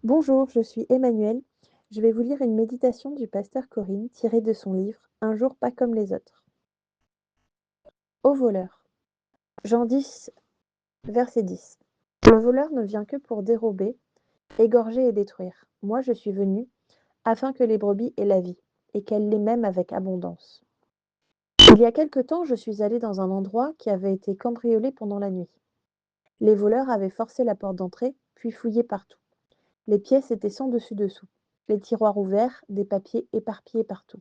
Bonjour, je suis Emmanuel. Je vais vous lire une méditation du pasteur Corinne tirée de son livre Un jour pas comme les autres. Au voleur. Jean 10, verset 10. Le voleur ne vient que pour dérober, égorger et détruire. Moi je suis venu afin que les brebis aient la vie et qu'elles l'aient même avec abondance. Il y a quelque temps, je suis allé dans un endroit qui avait été cambriolé pendant la nuit. Les voleurs avaient forcé la porte d'entrée, puis fouillé partout. Les pièces étaient sans dessus-dessous, les tiroirs ouverts, des papiers éparpillés partout.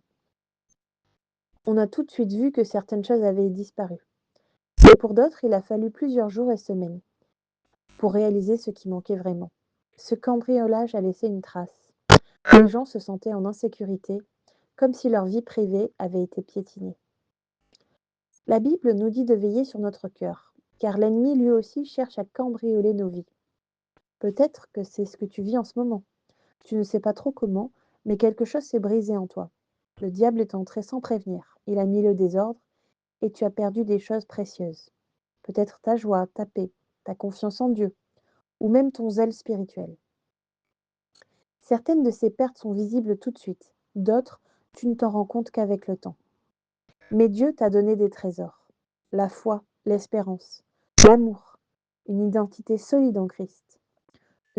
On a tout de suite vu que certaines choses avaient disparu. Et pour d'autres, il a fallu plusieurs jours et semaines pour réaliser ce qui manquait vraiment. Ce cambriolage a laissé une trace. Les gens se sentaient en insécurité, comme si leur vie privée avait été piétinée. La Bible nous dit de veiller sur notre cœur, car l'ennemi lui aussi cherche à cambrioler nos vies. Peut-être que c'est ce que tu vis en ce moment. Tu ne sais pas trop comment, mais quelque chose s'est brisé en toi. Le diable est entré sans prévenir. Il a mis le désordre et tu as perdu des choses précieuses. Peut-être ta joie, ta paix, ta confiance en Dieu, ou même ton zèle spirituel. Certaines de ces pertes sont visibles tout de suite, d'autres, tu ne t'en rends compte qu'avec le temps. Mais Dieu t'a donné des trésors, la foi, l'espérance, l'amour, une identité solide en Christ,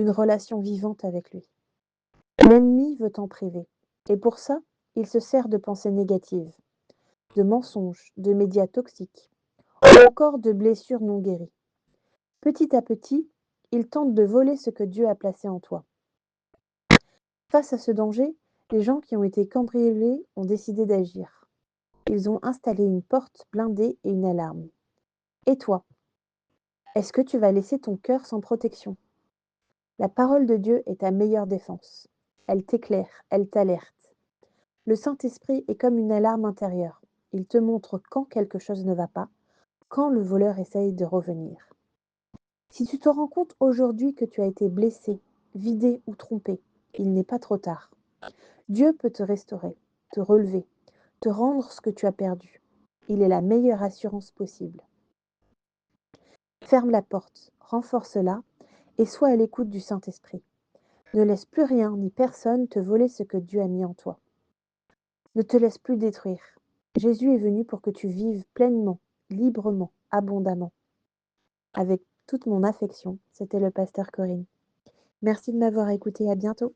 une relation vivante avec lui. L'ennemi veut t'en priver, et pour ça, il se sert de pensées négatives, de mensonges, de médias toxiques, ou encore de blessures non guéries. Petit à petit, il tente de voler ce que Dieu a placé en toi. Face à ce danger, les gens qui ont été cambriolés ont décidé d'agir. Ils ont installé une porte blindée et une alarme. Et toi, est-ce que tu vas laisser ton cœur sans protection? La parole de Dieu est ta meilleure défense. Elle t'éclaire, elle t'alerte. Le Saint-Esprit est comme une alarme intérieure. Il te montre quand quelque chose ne va pas, quand le voleur essaye de revenir. Si tu te rends compte aujourd'hui que tu as été blessé, vidé ou trompé, il n'est pas trop tard. Dieu peut te restaurer, te relever, te rendre ce que tu as perdu. Il est la meilleure assurance possible. Ferme la porte, renforce-la et sois à l'écoute du Saint-Esprit. Ne laisse plus rien ni personne te voler ce que Dieu a mis en toi. Ne te laisse plus détruire. Jésus est venu pour que tu vives pleinement, librement, abondamment. Avec toute mon affection, c'était le pasteur Corinne. Merci de m'avoir écouté, à bientôt.